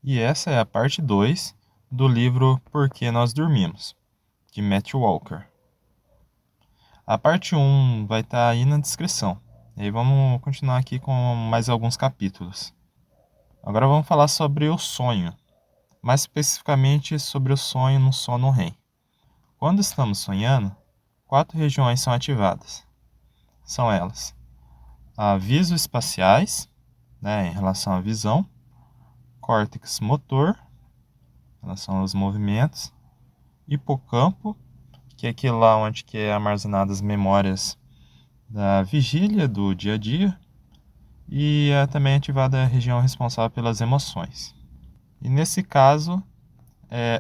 E essa é a parte 2 do livro Por que Nós Dormimos, de Matthew Walker. A parte um vai estar aí na descrição. E aí vamos continuar aqui com mais alguns capítulos. Agora vamos falar sobre o sonho, mais especificamente sobre o sonho no sono REM. Quando estamos sonhando, 4 regiões são ativadas. São elas: a visoespaciais, em relação à visão, córtex motor, em relação aos movimentos, hipocampo, que é aquele lá onde que é armazenadas as memórias da vigília do dia a dia, e é também ativada a região responsável pelas emoções. E nesse caso,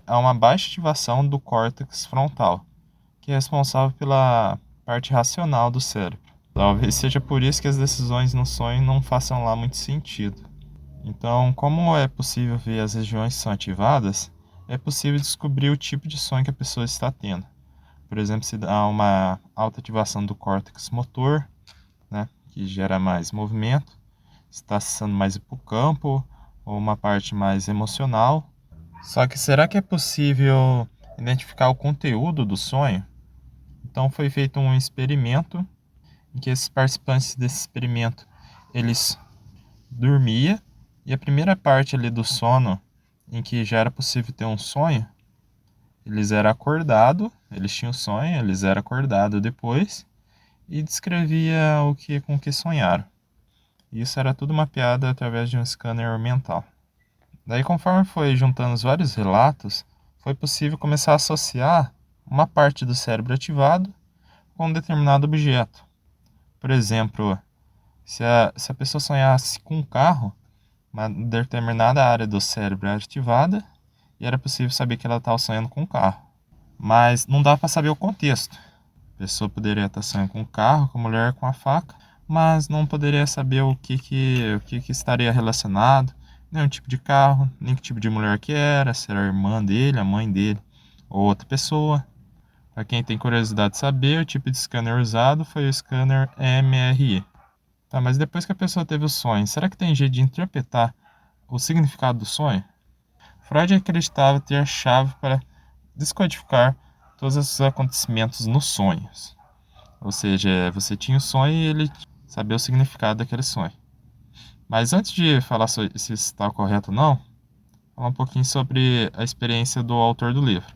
há uma baixa ativação do córtex frontal, que é responsável pela parte racional do cérebro. Talvez seja por isso que as decisões no sonho não façam lá muito sentido. Então, como é possível ver as regiões que são ativadas, é possível descobrir o tipo de sonho que a pessoa está tendo. Por exemplo, se há uma alta ativação do córtex motor, que gera mais movimento, está acessando mais hipocampo, ou uma parte mais emocional. Só que será que é possível identificar o conteúdo do sonho? Então foi feito um experimento em que esses participantes desse experimento, eles dormiam, e a primeira parte ali do sono, em que já era possível ter um sonho, eles eram acordados, eles tinham sonho, eles eram acordados depois, e descrevia com que sonharam. Isso era tudo mapeado através de um scanner mental. Daí, conforme foi juntando os vários relatos, foi possível começar a associar uma parte do cérebro ativado com um determinado objeto. Por exemplo, se a pessoa sonhasse com um carro, uma determinada área do cérebro era ativada e era possível saber que ela estava sonhando com um carro. Mas não dava para saber o contexto. A pessoa poderia estar sonhando com um carro, com a mulher com a faca, mas não poderia saber o que estaria relacionado, nem o tipo de carro, nem que tipo de mulher que era, se era a irmã dele, a mãe dele ou outra pessoa. Para quem tem curiosidade de saber, o tipo de scanner usado foi o scanner MRI. Tá, mas depois que a pessoa teve o sonho, será que tem jeito de interpretar o significado do sonho? Freud acreditava ter a chave para descodificar todos esses acontecimentos nos sonhos. Ou seja, você tinha o sonho e ele sabia o significado daquele sonho. Mas antes de falar se isso está correto ou não, falar um pouquinho sobre a experiência do autor do livro.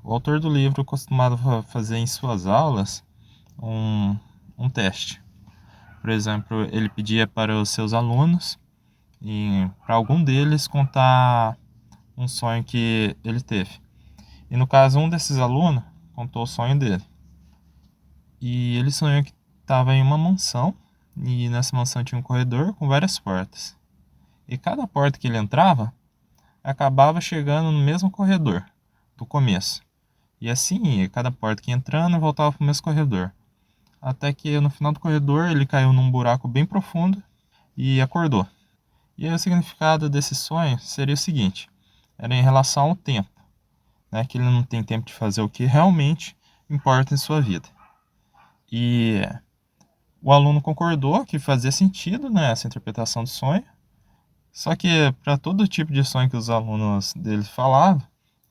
O autor do livro costumava fazer em suas aulas um teste. Por exemplo, ele pedia para os seus alunos, e para algum deles, contar um sonho que ele teve. E no caso, um desses alunos contou o sonho dele. E ele sonhou que estava em uma mansão, e nessa mansão tinha um corredor com várias portas. E cada porta que ele entrava, acabava chegando no mesmo corredor, do começo. E assim, cada porta que ia entrando, voltava para o mesmo corredor. Até que no final do corredor, ele caiu num buraco bem profundo e acordou. E aí o significado desse sonho seria o seguinte: era em relação ao tempo, que ele não tem tempo de fazer o que realmente importa em sua vida. E o aluno concordou que fazia sentido, essa interpretação do sonho. Só que para todo tipo de sonho que os alunos dele falavam,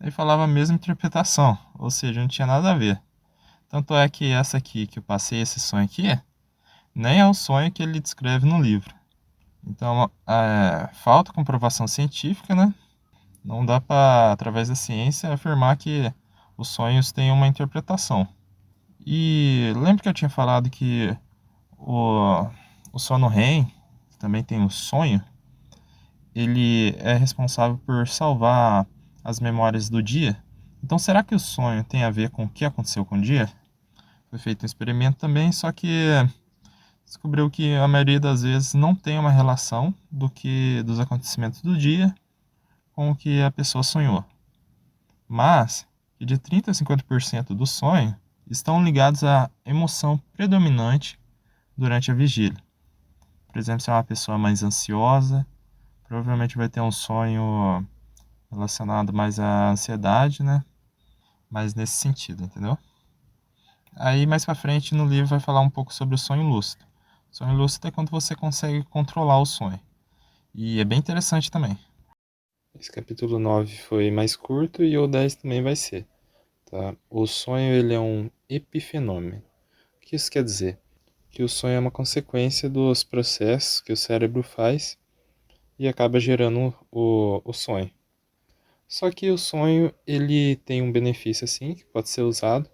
ele falava a mesma interpretação, ou seja, não tinha nada a ver. Tanto é que essa aqui que eu passei, esse sonho aqui, nem é o sonho que ele descreve no livro. Então, falta comprovação científica, né? Não dá para, através da ciência, afirmar que os sonhos têm uma interpretação. E lembra que eu tinha falado que o sono REM, que também tem um sonho, ele é responsável por salvar as memórias do dia. Então, será que o sonho tem a ver com o que aconteceu com o dia? Foi feito um experimento também, só que descobriu que a maioria das vezes não tem uma relação dos acontecimentos do dia com o que a pessoa sonhou. Mas que de 30 a 50% do sonho estão ligados à emoção predominante durante a vigília. Por exemplo, se é uma pessoa mais ansiosa, provavelmente vai ter um sonho relacionado mais à ansiedade, né? Mas nesse sentido, entendeu? Aí mais pra frente no livro vai falar um pouco sobre o sonho lúcido. O sonho lúcido é quando você consegue controlar o sonho. E é bem interessante também. Esse capítulo 9 foi mais curto e o 10 também vai ser. Tá? O sonho ele é um epifenômeno. O que isso quer dizer? Que o sonho é uma consequência dos processos que o cérebro faz e acaba gerando o sonho. Só que o sonho ele tem um benefício assim que pode ser usado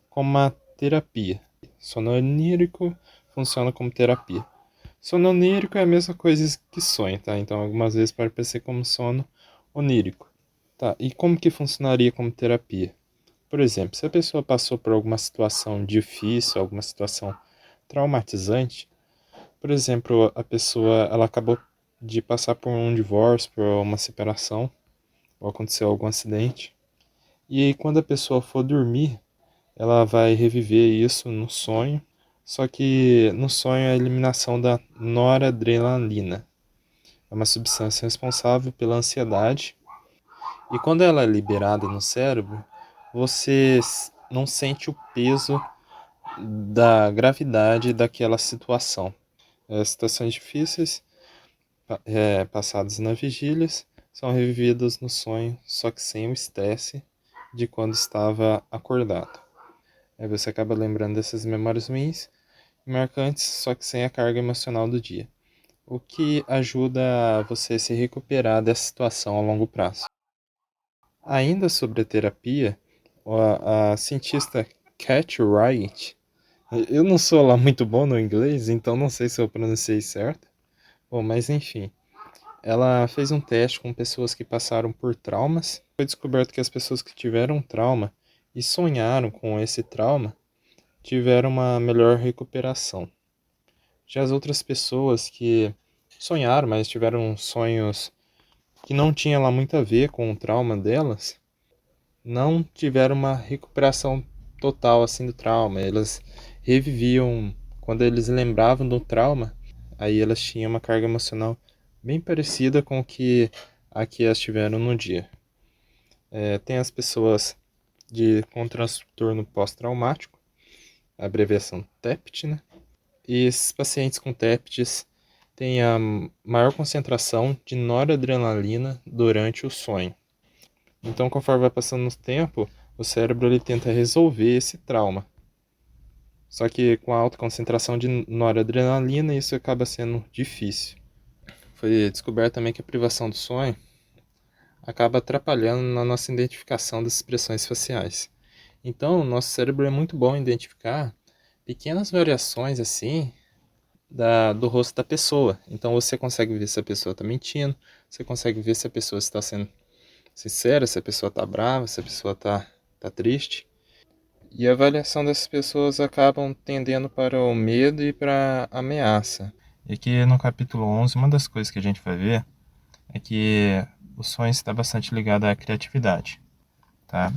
como uma terapia. Sono onírico funciona como terapia. Sono onírico é a mesma coisa que sonho, tá? Então algumas vezes pode parecer como sono onírico. Tá, e como que funcionaria como terapia? Por exemplo, se a pessoa passou por alguma situação difícil, alguma situação traumatizante, por exemplo, a pessoa ela acabou de passar por um divórcio, por uma separação, ou aconteceu algum acidente, e aí quando a pessoa for dormir, ela vai reviver isso no sonho, só que no sonho é a eliminação da noradrenalina. É uma substância responsável pela ansiedade. E quando ela é liberada no cérebro, você não sente o peso da gravidade daquela situação. Situações difíceis, passadas na vigília, são revividas no sonho, só que sem o estresse de quando estava acordado. Aí você acaba lembrando dessas memórias ruins e marcantes, só que sem a carga emocional do dia, o que ajuda você a se recuperar dessa situação a longo prazo. Ainda sobre a terapia, a cientista Cat Wright, eu não sou lá muito bom no inglês, então não sei se eu pronunciei certo. Bom, mas enfim, ela fez um teste com pessoas que passaram por traumas. Foi descoberto que as pessoas que tiveram trauma e sonharam com esse trauma tiveram uma melhor recuperação. Já as outras pessoas que sonharam, mas tiveram sonhos que não tinham lá muito a ver com o trauma delas, não tiveram uma recuperação total assim do trauma. Elas reviviam quando eles lembravam do trauma, aí elas tinham uma carga emocional bem parecida com o que aqui elas tiveram no dia. Tem as pessoas com transtorno pós-traumático, a abreviação TEPT, né? E esses pacientes com TEPTs têm a maior concentração de noradrenalina durante o sonho. Então, conforme vai passando o tempo, o cérebro ele tenta resolver esse trauma. Só que com a alta concentração de noradrenalina, isso acaba sendo difícil. Foi descoberto também que a privação do sonho acaba atrapalhando na nossa identificação das expressões faciais. Então, o nosso cérebro é muito bom em identificar pequenas variações assim do rosto da pessoa. Então, você consegue ver se a pessoa está mentindo, você consegue ver se a pessoa está sendo sincera, se a pessoa está brava, se a pessoa está triste. E a avaliação dessas pessoas acabam tendendo para o medo e para a ameaça. E aqui no capítulo 11, uma das coisas que a gente vai ver é que o sonho está bastante ligado à criatividade. Tá?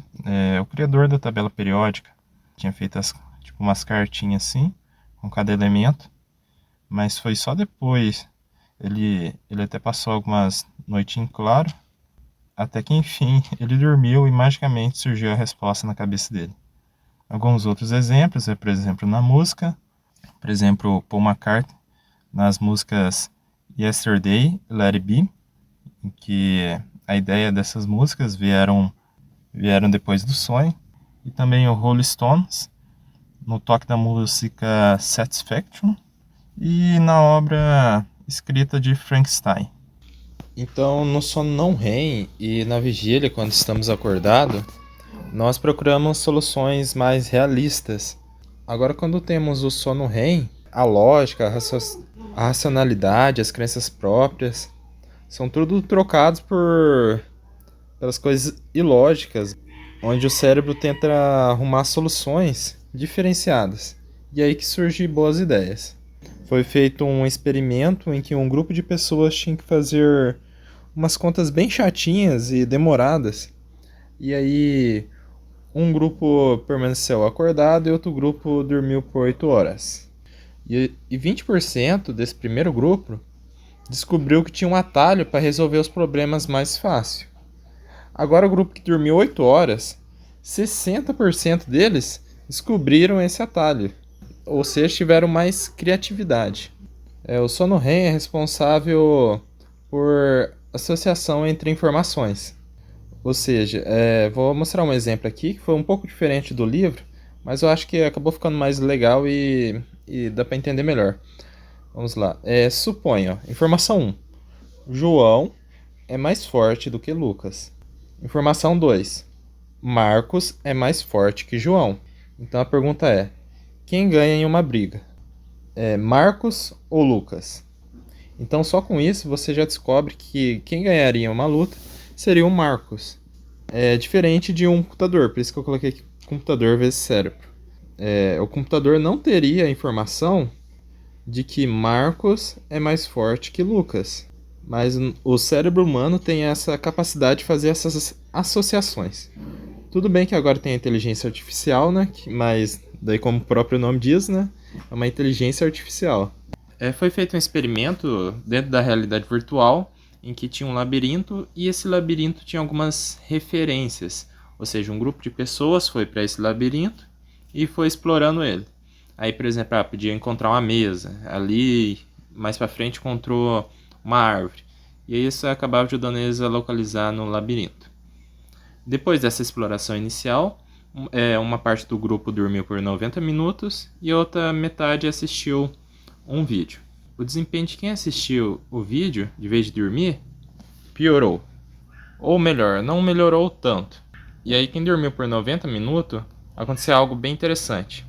O criador da tabela periódica tinha feito umas cartinhas assim, com cada elemento, mas foi só depois. Ele até passou algumas noites em claro, até que enfim ele dormiu e magicamente surgiu a resposta na cabeça dele. Alguns outros exemplos por exemplo, na música, por exemplo, Paul McCartney, nas músicas Yesterday e Let It Be, em que a ideia dessas músicas vieram depois do sonho, e também o Rolling Stones, no toque da música Satisfaction, e na obra escrita de Frankenstein. Então, no sono não REM e na vigília, quando estamos acordados, nós procuramos soluções mais realistas. Agora, quando temos o sono REM, a lógica, a racionalidade, as crenças próprias, são tudo trocados pelas coisas ilógicas, onde o cérebro tenta arrumar soluções diferenciadas. E aí que surgem boas ideias. Foi feito um experimento em que um grupo de pessoas tinha que fazer umas contas bem chatinhas e demoradas. E aí um grupo permaneceu acordado e outro grupo dormiu por 8 horas. E 20% desse primeiro grupo descobriu que tinha um atalho para resolver os problemas mais fácil. Agora o grupo que dormiu 8 horas, 60% deles descobriram esse atalho, ou seja, tiveram mais criatividade. O sono REM é responsável por associação entre informações. Ou seja, vou mostrar um exemplo aqui que foi um pouco diferente do livro, mas eu acho que acabou ficando mais legal e dá para entender melhor. Vamos lá. Suponha, informação 1. João é mais forte do que Lucas. Informação 2. Marcos é mais forte que João. Então a pergunta é: quem ganha em uma briga? Marcos ou Lucas? Então só com isso você já descobre que quem ganharia uma luta seria o Marcos. É diferente de um computador, por isso que eu coloquei aqui computador vezes cérebro. O computador não teria a informação de que Marcos é mais forte que Lucas. Mas o cérebro humano tem essa capacidade de fazer essas associações. Tudo bem que agora tem a inteligência artificial, né? Mas daí como o próprio nome diz, né? É uma inteligência artificial. Foi feito um experimento dentro da realidade virtual em que tinha um labirinto e esse labirinto tinha algumas referências. Ou seja, um grupo de pessoas foi para esse labirinto e foi explorando ele. Aí, por exemplo, podia encontrar uma mesa. Ali, mais para frente, encontrou uma árvore. E aí isso acabava ajudando eles a localizar no labirinto. Depois dessa exploração inicial, uma parte do grupo dormiu por 90 minutos e a outra metade assistiu um vídeo. O desempenho de quem assistiu o vídeo, de vez de dormir, piorou. Ou melhor, não melhorou tanto. E aí quem dormiu por 90 minutos, aconteceu algo bem interessante.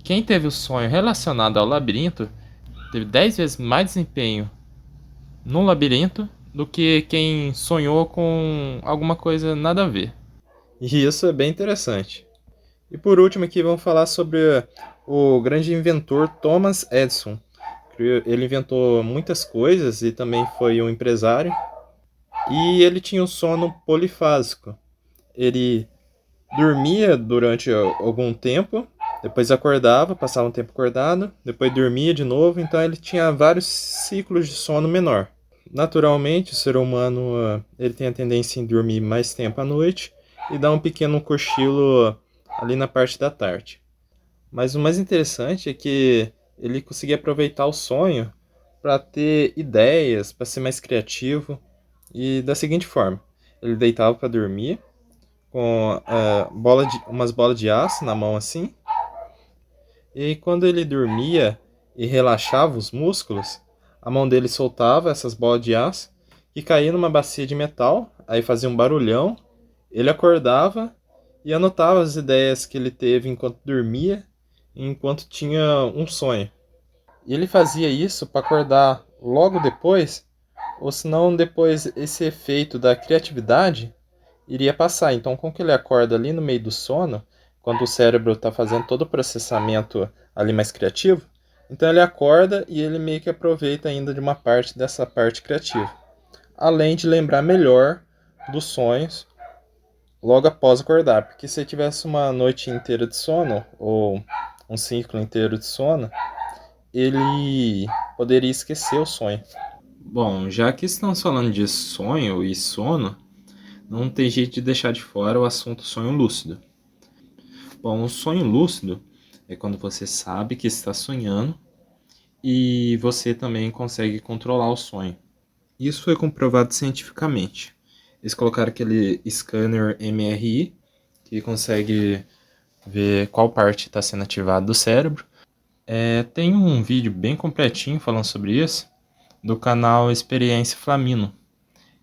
Quem teve o sonho relacionado ao labirinto, teve 10 vezes mais desempenho no labirinto do que quem sonhou com alguma coisa nada a ver. E isso é bem interessante. E por último aqui vamos falar sobre o grande inventor Thomas Edison. Ele inventou muitas coisas e também foi um empresário. E ele tinha um sono polifásico. Ele dormia durante algum tempo, depois acordava, passava um tempo acordado, depois dormia de novo, então ele tinha vários ciclos de sono menor. Naturalmente, o ser humano ele tem a tendência em dormir mais tempo à noite e dar um pequeno cochilo ali na parte da tarde. Mas o mais interessante é que ele conseguia aproveitar o sonho para ter ideias, para ser mais criativo. E da seguinte forma: ele deitava para dormir com umas bolas de aço na mão assim. E quando ele dormia e relaxava os músculos, a mão dele soltava essas bolas de aço e caía numa bacia de metal, aí fazia um barulhão. Ele acordava e anotava as ideias que ele teve enquanto dormia e enquanto tinha um sonho. E ele fazia isso para acordar logo depois, ou senão depois esse efeito da criatividade iria passar. Então, com que ele acorda ali no meio do sono, quando o cérebro está fazendo todo o processamento ali mais criativo, então ele acorda e ele meio que aproveita ainda de uma parte dessa parte criativa. Além de lembrar melhor dos sonhos logo após acordar. Porque se ele tivesse uma noite inteira de sono, ou um ciclo inteiro de sono, ele poderia esquecer o sonho. Bom, já que estamos falando de sonho e sono, não tem jeito de deixar de fora o assunto sonho lúcido. Bom, o sonho lúcido é quando você sabe que está sonhando e você também consegue controlar o sonho. Isso foi comprovado cientificamente. Eles colocaram aquele scanner MRI, que consegue ver qual parte está sendo ativada do cérebro. Tem um vídeo bem completinho falando sobre isso, do canal Experiência Flamino.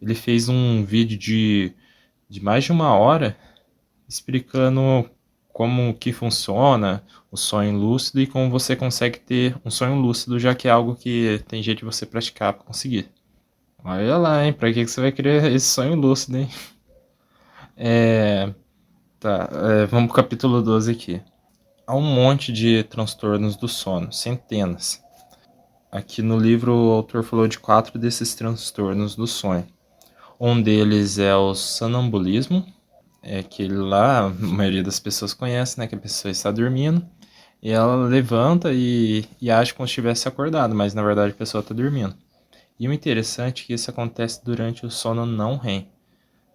Ele fez um vídeo de mais de 1 hora explicando como que funciona o sonho lúcido e como você consegue ter um sonho lúcido, já que é algo que tem jeito de você praticar para conseguir. Olha lá, hein? Pra que você vai querer esse sonho lúcido, hein? Vamos pro capítulo 12 aqui. Há um monte de transtornos do sono, centenas. Aqui no livro o autor falou de 4 desses transtornos do sonho. Um deles é o sonambulismo, aquele lá, a maioria das pessoas conhece, né? Que a pessoa está dormindo e ela levanta e age como se estivesse acordado, mas na verdade a pessoa está dormindo. E o interessante é que isso acontece durante o sono não REM,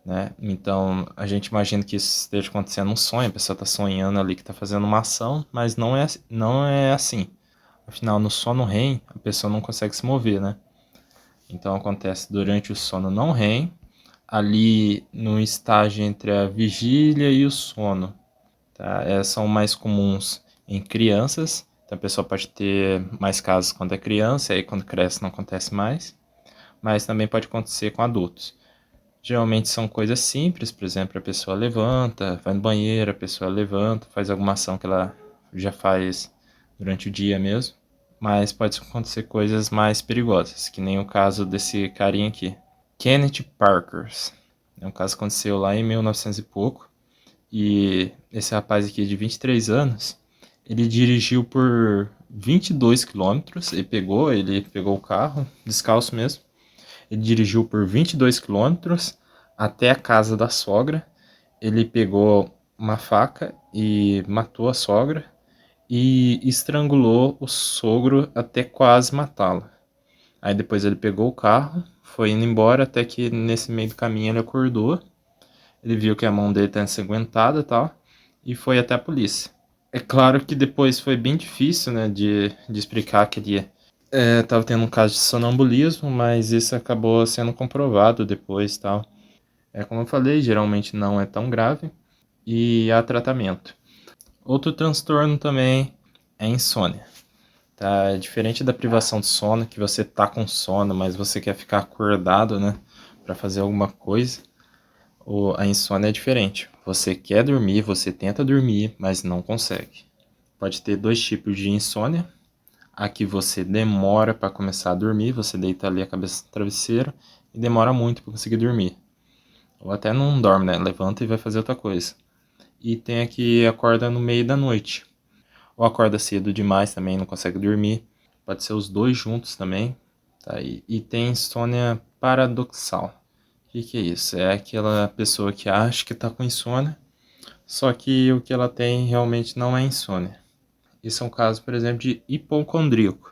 né? Então a gente imagina que isso esteja acontecendo num sonho, a pessoa está sonhando ali que está fazendo uma ação, mas não é assim. Afinal, no sono REM, a pessoa não consegue se mover, né? Então acontece durante o sono não REM, ali no estágio entre a vigília e o sono. Tá? São mais comuns em crianças, então a pessoa pode ter mais casos quando é criança, e aí quando cresce não acontece mais, mas também pode acontecer com adultos. Geralmente são coisas simples, por exemplo, a pessoa levanta, vai no banheiro, a pessoa levanta, faz alguma ação que ela já faz durante o dia mesmo, mas pode acontecer coisas mais perigosas, que nem o caso desse carinha aqui, Kenneth Parkers. É um caso que aconteceu lá em 1900 e pouco, e esse rapaz aqui de 23 anos, ele dirigiu por 22 quilômetros, ele pegou o carro, descalço mesmo, ele dirigiu por 22 quilômetros até a casa da sogra, ele pegou uma faca e matou a sogra e estrangulou o sogro até quase matá-lo. Aí depois ele pegou o carro, foi indo embora até que nesse meio do caminho ele acordou, ele viu que a mão dele estava ensanguentada e tal, e foi até a polícia. É claro que depois foi bem difícil, né, de explicar que ele estava tendo um caso de sonambulismo, mas isso acabou sendo comprovado depois e tal. Como eu falei, geralmente não é tão grave e há tratamento. Outro transtorno também é a insônia. Tá? Diferente da privação de sono, que você tá com sono, mas você quer ficar acordado, né, para fazer alguma coisa. A insônia é diferente. Você quer dormir, você tenta dormir, mas não consegue. Pode ter dois tipos de insônia. A que você demora para começar a dormir, você deita ali a cabeça no travesseiro e demora muito para conseguir dormir. Ou até não dorme, né? Levanta e vai fazer outra coisa. E tem a que acorda no meio da noite. Ou acorda cedo demais também, não consegue dormir. Pode ser os dois juntos também. Tá? E tem insônia paradoxal. O que é isso? É aquela pessoa que acha que está com insônia, só que o que ela tem realmente não é insônia. Isso é um caso, por exemplo, de hipocondríaco.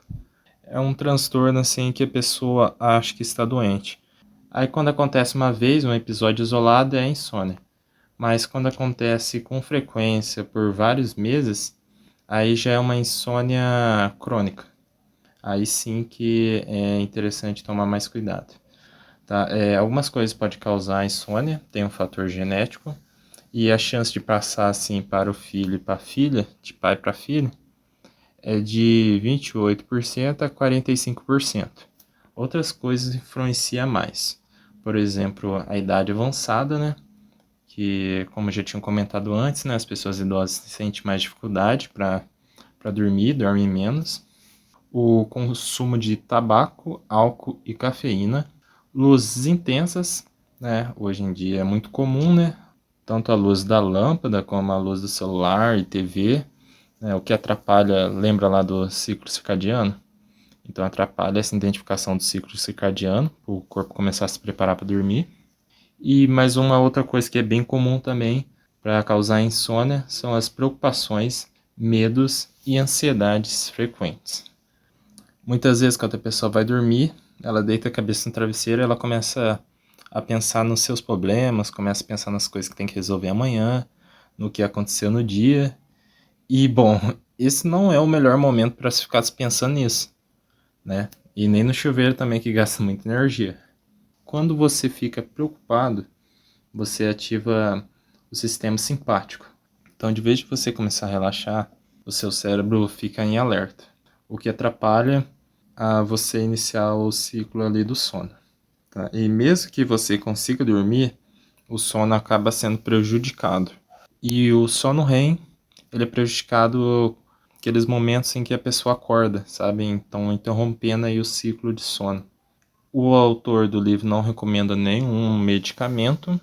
É um transtorno assim que a pessoa acha que está doente. Aí quando acontece uma vez, um episódio isolado, é insônia. Mas quando acontece com frequência por vários meses, aí já é uma insônia crônica. Aí sim que é interessante tomar mais cuidado. Tá? Algumas coisas podem causar insônia, tem um fator genético, e a chance de passar assim para o filho e para a filha, de pai para filho, é de 28% a 45%. Outras coisas influenciam mais. Por exemplo, a idade avançada, né? Que, como eu já tinha comentado antes, né, as pessoas idosas sentem mais dificuldade para dormir, dormem menos. O consumo de tabaco, álcool e cafeína. Luzes intensas, né? Hoje em dia é muito comum, né? Tanto a luz da lâmpada como a luz do celular e TV, né? O que atrapalha, lembra lá do ciclo circadiano? Então atrapalha essa identificação do ciclo circadiano, para o corpo começar a se preparar para dormir. E mais uma outra coisa que é bem comum também para causar insônia são as preocupações, medos e ansiedades frequentes. Muitas vezes quando a pessoa vai dormir, ela deita a cabeça no travesseiro e ela começa a pensar nos seus problemas, começa a pensar nas coisas que tem que resolver amanhã, no que aconteceu no dia. E, bom, esse não é o melhor momento para se ficar pensando nisso, né? E nem no chuveiro também, que gasta muita energia. Quando você fica preocupado, você ativa o sistema simpático. Então, de vez de você começar a relaxar, o seu cérebro fica em alerta, o que atrapalha a você iniciar o ciclo ali do sono. Tá? E mesmo que você consiga dormir, o sono acaba sendo prejudicado. E o sono REM, ele é prejudicado aqueles momentos em que a pessoa acorda, sabe? Então, interrompendo aí o ciclo de sono. O autor do livro não recomenda nenhum medicamento,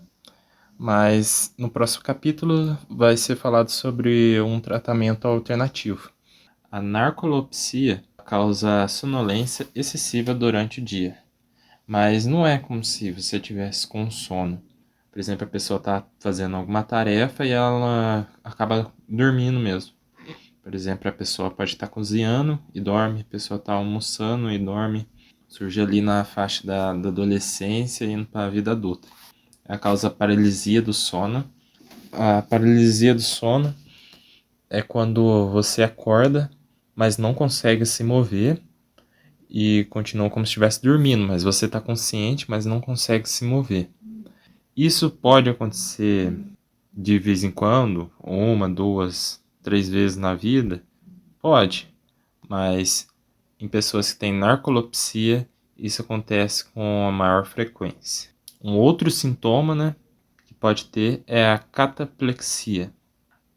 mas no próximo capítulo vai ser falado sobre um tratamento alternativo. A narcolepsia causa sonolência excessiva durante o dia, mas não é como se você tivesse com sono. Por exemplo, a pessoa está fazendo alguma tarefa e ela acaba dormindo mesmo. Por exemplo, a pessoa pode estar cozinhando e dorme, a pessoa está almoçando e dorme. Surge ali na faixa da adolescência indo para a vida adulta. É a causa paralisia do sono. A paralisia do sono é quando você acorda, mas não consegue se mover e continua como se estivesse dormindo, mas você está consciente, mas não consegue se mover. Isso pode acontecer de vez em quando, 1, 2, 3 vezes na vida? Pode, mas em pessoas que têm narcolepsia, isso acontece com a maior frequência. Um outro sintoma, né, que pode ter é a cataplexia.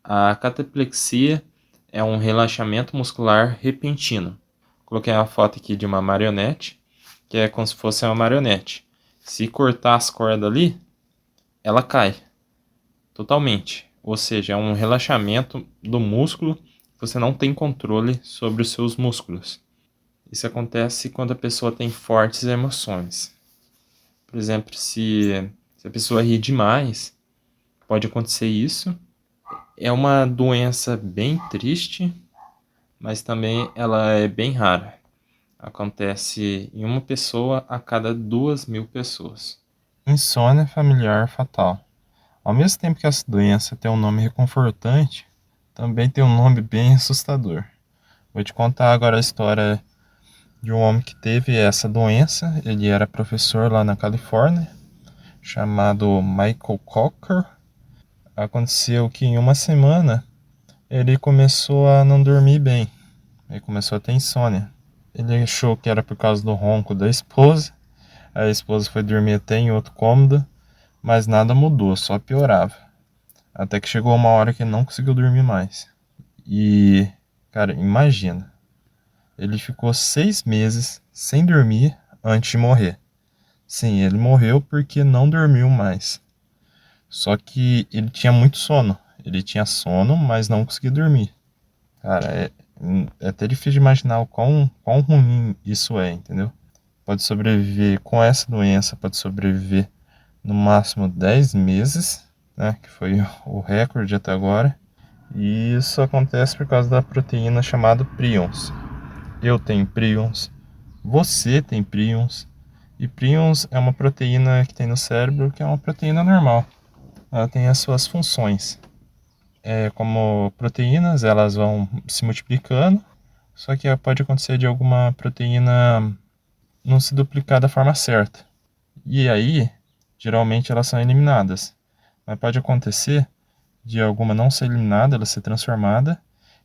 A cataplexia é um relaxamento muscular repentino. Coloquei uma foto aqui de uma marionete, que é como se fosse uma marionete. Se cortar as cordas ali, ela cai totalmente. Ou seja, é um relaxamento do músculo, você não tem controle sobre os seus músculos. Isso acontece quando a pessoa tem fortes emoções. Por exemplo, se a pessoa ri demais, pode acontecer isso. É uma doença bem triste, mas também ela é bem rara. Acontece em uma pessoa a cada 2.000 pessoas. Insônia familiar fatal. Ao mesmo tempo que essa doença tem um nome reconfortante, também tem um nome bem assustador. Vou te contar agora a história de um homem que teve essa doença. Ele era professor lá na Califórnia, chamado Michael Cocker. Aconteceu que em uma semana ele começou a não dormir bem. Ele começou a ter insônia. Ele achou que era por causa do ronco da esposa. A esposa foi dormir até em outro cômodo, mas nada mudou, só piorava. Até que chegou uma hora que ele não conseguiu dormir mais. E, cara, imagina. Ele ficou 6 meses sem dormir antes de morrer. Sim, ele morreu porque não dormiu mais. Só que ele tinha muito sono. Ele tinha sono, mas não conseguia dormir. Cara, é até difícil de imaginar o quão ruim isso é, entendeu? Pode sobreviver com essa doença, pode sobreviver no máximo 10 meses, né? Que foi o recorde até agora. E isso acontece por causa da proteína chamada prions. Eu tenho prions, você tem prions, e prions é uma proteína que tem no cérebro que é uma proteína normal. Ela tem as suas funções. Como proteínas, elas vão se multiplicando, só que pode acontecer de alguma proteína não se duplicar da forma certa. E aí, geralmente elas são eliminadas. Mas pode acontecer de alguma não ser eliminada, ela ser transformada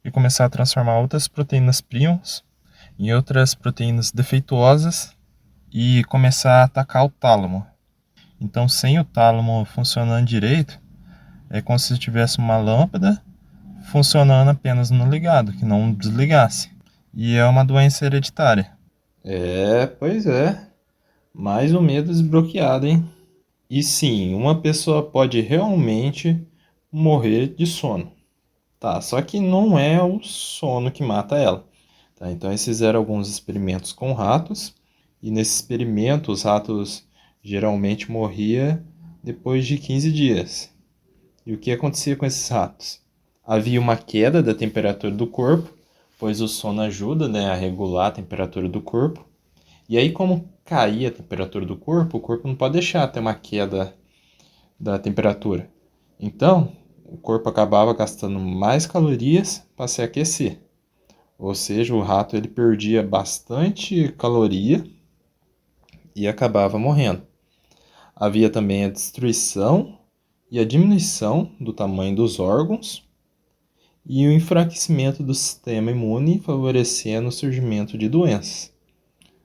e começar a transformar outras proteínas prions em outras proteínas defeituosas e começar a atacar o tálamo. Então, sem o tálamo funcionando direito, é como se tivesse uma lâmpada funcionando apenas no ligado, que não desligasse. E é uma doença hereditária. Pois é. Mais um medo desbloqueado, hein? E sim, uma pessoa pode realmente morrer de sono. Tá, só que não é o sono que mata ela. Tá, então eles fizeram alguns experimentos com ratos. E nesse experimento os ratos geralmente morriam depois de 15 dias. E o que acontecia com esses ratos? Havia uma queda da temperatura do corpo, pois o sono ajuda, né, a regular a temperatura do corpo. E aí, como caía a temperatura do corpo, o corpo não pode deixar ter uma queda da temperatura. Então, o corpo acabava gastando mais calorias para se aquecer. Ou seja, o rato ele perdia bastante caloria e acabava morrendo. Havia também a destruição e a diminuição do tamanho dos órgãos e o enfraquecimento do sistema imune, favorecendo o surgimento de doenças.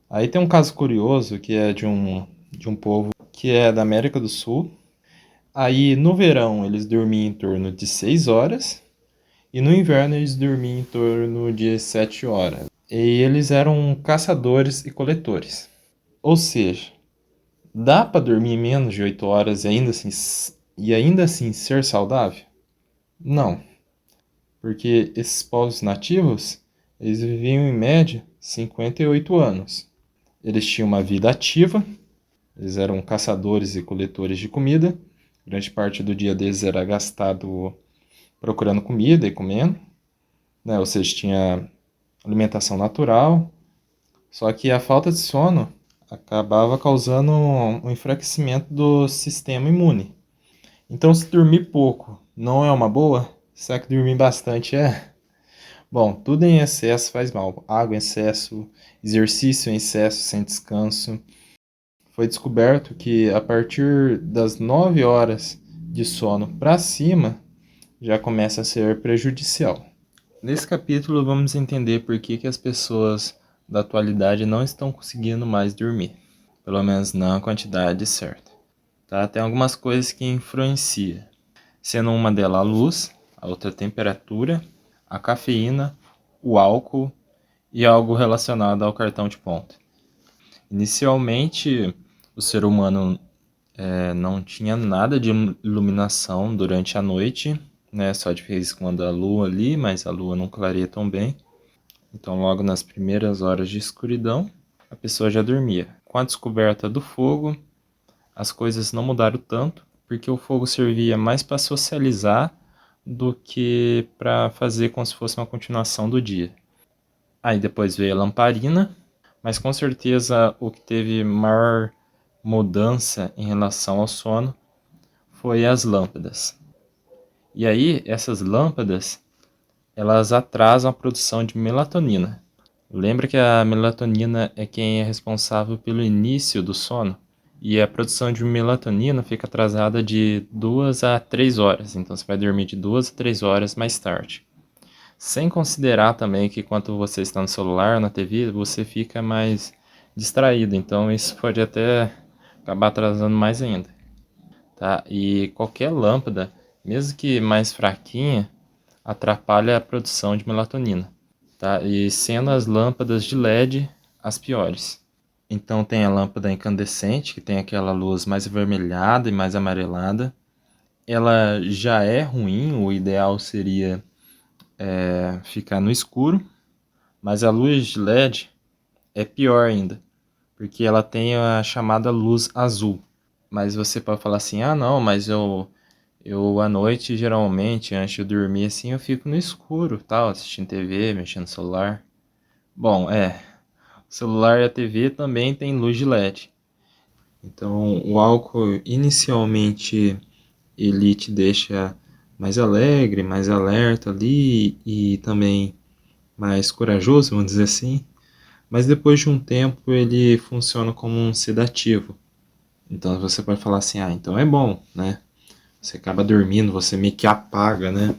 Aí tem um caso curioso que é de um povo que é da América do Sul. Aí no verão eles dormiam em torno de 6 horas e no inverno eles dormiam em torno de 7 horas. E eles eram caçadores e coletores. Ou seja, dá para dormir menos de 8 horas e ainda assim ser saudável? Não, porque esses povos nativos, eles viviam em média 58 anos. Eles tinham uma vida ativa, eles eram caçadores e coletores de comida. Grande parte do dia deles era gastado procurando comida e comendo, né? Ou seja, tinha alimentação natural. Só que a falta de sono acabava causando um enfraquecimento do sistema imune. Então, se dormir pouco não é uma boa, será que dormir bastante é? Bom, tudo em excesso faz mal. Água em excesso, exercício em excesso sem descanso. Foi descoberto que a partir das 9 horas de sono para cima já começa a ser prejudicial. Nesse capítulo vamos entender por que as pessoas da atualidade não estão conseguindo mais dormir. Pelo menos não a quantidade certa. Tá? Tem algumas coisas que influenciam. Sendo uma delas a luz, a outra a temperatura, a cafeína, o álcool e algo relacionado ao cartão de ponto. Inicialmente, o ser humano não tinha nada de iluminação durante a noite, né? Só de vez em quando a lua ali, mas a lua não clareia tão bem. Então, logo nas primeiras horas de escuridão, a pessoa já dormia. Com a descoberta do fogo, as coisas não mudaram tanto, porque o fogo servia mais para socializar do que para fazer como se fosse uma continuação do dia. Aí depois veio a lamparina, mas com certeza o que teve maior mudança em relação ao sono foi as lâmpadas. E aí essas lâmpadas, elas atrasam a produção de melatonina. Lembra que a melatonina é quem é responsável pelo início do sono? E a produção de melatonina fica atrasada de 2 a 3 horas, então você vai dormir de 2 a 3 horas mais tarde. Sem considerar também que quando você está no celular, na TV, você fica mais distraído, então isso pode até acabar atrasando mais ainda. Tá? E qualquer lâmpada, mesmo que mais fraquinha, atrapalha a produção de melatonina. Tá? E sendo as lâmpadas de LED as piores. Então tem a lâmpada incandescente, que tem aquela luz mais avermelhada e mais amarelada. Ela já é ruim, o ideal seria ficar no escuro, mas a luz de LED é pior ainda, porque ela tem a chamada luz azul. Mas você pode falar assim, ah não, mas eu à noite geralmente, antes de eu dormir assim, eu fico no escuro, tal, assistindo TV, mexendo no celular. Bom, o celular e a TV também tem luz de LED. Então, o álcool inicialmente ele te deixa mais alegre, mais alerta ali e também mais corajoso, vamos dizer assim. Mas depois de um tempo ele funciona como um sedativo. Então você pode falar assim, ah, então é bom, né? Você acaba dormindo, você meio que apaga, né?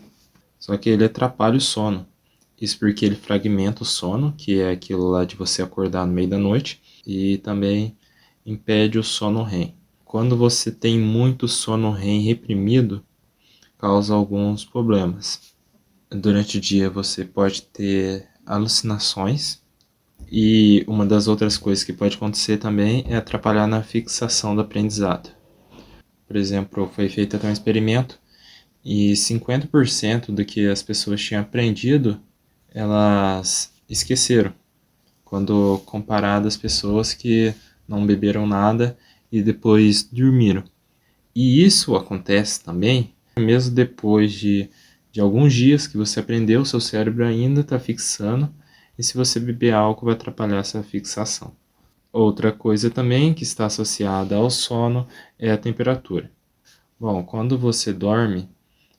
Só que ele atrapalha o sono. Isso porque ele fragmenta o sono, que é aquilo lá de você acordar no meio da noite, e também impede o sono REM. Quando você tem muito sono REM reprimido, causa alguns problemas. Durante o dia você pode ter alucinações, e uma das outras coisas que pode acontecer também é atrapalhar na fixação do aprendizado. Por exemplo, foi feito até um experimento e 50% do que as pessoas tinham aprendido, elas esqueceram, quando comparado às pessoas que não beberam nada e depois dormiram. E isso acontece também, mesmo depois de alguns dias que você aprendeu, seu cérebro ainda está fixando, e se você beber álcool vai atrapalhar essa fixação. Outra coisa também que está associada ao sono é a temperatura. Bom, quando você dorme,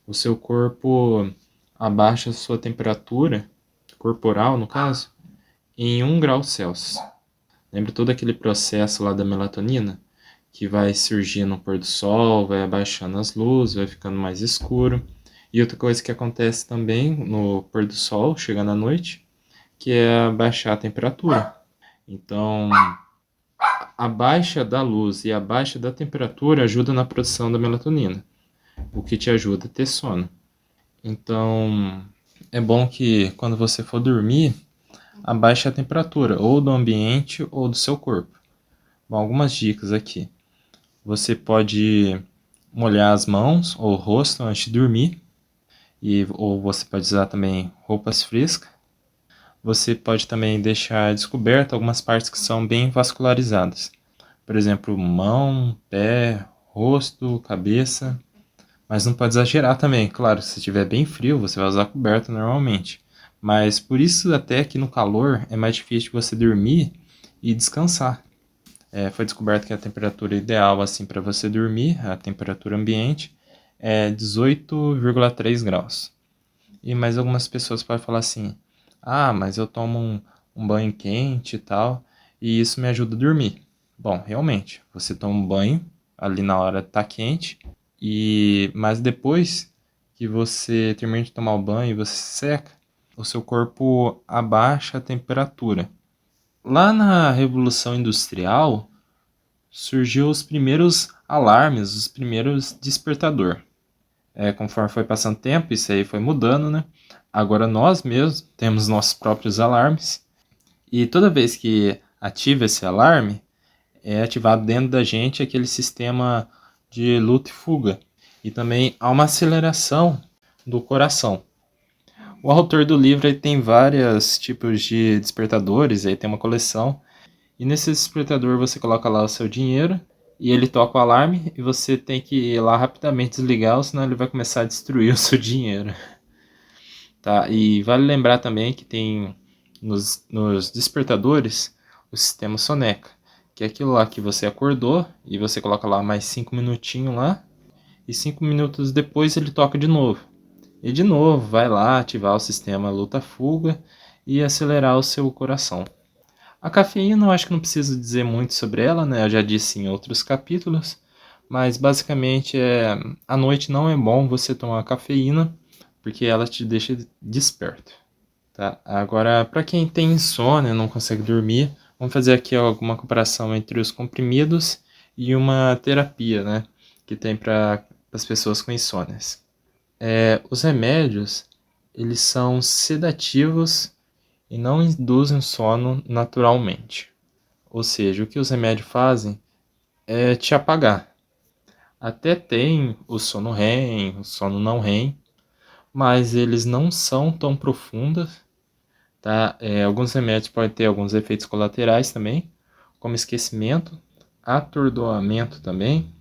o seu corpo abaixa a sua temperatura corporal, no caso, em 1 grau Celsius. Lembra todo aquele processo lá da melatonina? Que vai surgindo no pôr do sol, vai abaixando as luzes, vai ficando mais escuro. E outra coisa que acontece também no pôr do sol, chegando à noite, que é abaixar a temperatura. Então, a baixa da luz e a baixa da temperatura ajuda na produção da melatonina, o que te ajuda a ter sono. Então, é bom que quando você for dormir, abaixe a temperatura, ou do ambiente ou do seu corpo. Bom, algumas dicas aqui. Você pode molhar as mãos ou o rosto antes de dormir, ou você pode usar também roupas frescas. Você pode também deixar descoberto algumas partes que são bem vascularizadas. Por exemplo, mão, pé, rosto, cabeça. Mas não pode exagerar também. Claro, se estiver bem frio, você vai usar coberta normalmente. Mas por isso até que no calor é mais difícil você dormir e descansar. Foi descoberto que a temperatura ideal assim para você dormir, a temperatura ambiente, é 18,3 graus. E mais algumas pessoas podem falar assim: ah, mas eu tomo um banho quente e tal, e isso me ajuda a dormir. Bom, realmente, você toma um banho, ali na hora tá quente, mas depois que você termina de tomar o banho e você seca, o seu corpo abaixa a temperatura. Lá na Revolução Industrial, surgiu os primeiros alarmes, os primeiros despertador. Conforme foi passando o tempo, isso aí foi mudando, né? Agora nós mesmos temos nossos próprios alarmes. E toda vez que ativa esse alarme, é ativado dentro da gente aquele sistema de luta e fuga. E também há uma aceleração do coração. O autor do livro ele tem vários tipos de despertadores, aí tem uma coleção. E nesse despertador você coloca lá o seu dinheiro e ele toca o alarme e você tem que ir lá rapidamente desligar, senão ele vai começar a destruir o seu dinheiro. Tá? E vale lembrar também que tem nos despertadores o sistema Soneca, que é aquilo lá que você acordou e você coloca lá mais 5 minutinhos lá e 5 minutos depois ele toca de novo. E de novo vai lá ativar o sistema luta-fuga e acelerar o seu coração. A cafeína eu acho que não preciso dizer muito sobre ela, né? Eu já disse em outros capítulos, mas basicamente à noite não é bom você tomar cafeína, porque ela te deixa desperto, tá? Agora, para quem tem insônia, não consegue dormir, vamos fazer aqui alguma comparação entre os comprimidos e uma terapia, né? Que tem para as pessoas com insônias. Os remédios, eles são sedativos e não induzem sono naturalmente. Ou seja, o que os remédios fazem é te apagar. Até tem o sono REM, o sono não REM, mas eles não são tão profundos, tá? Alguns remédios podem ter alguns efeitos colaterais também, como esquecimento, atordoamento também,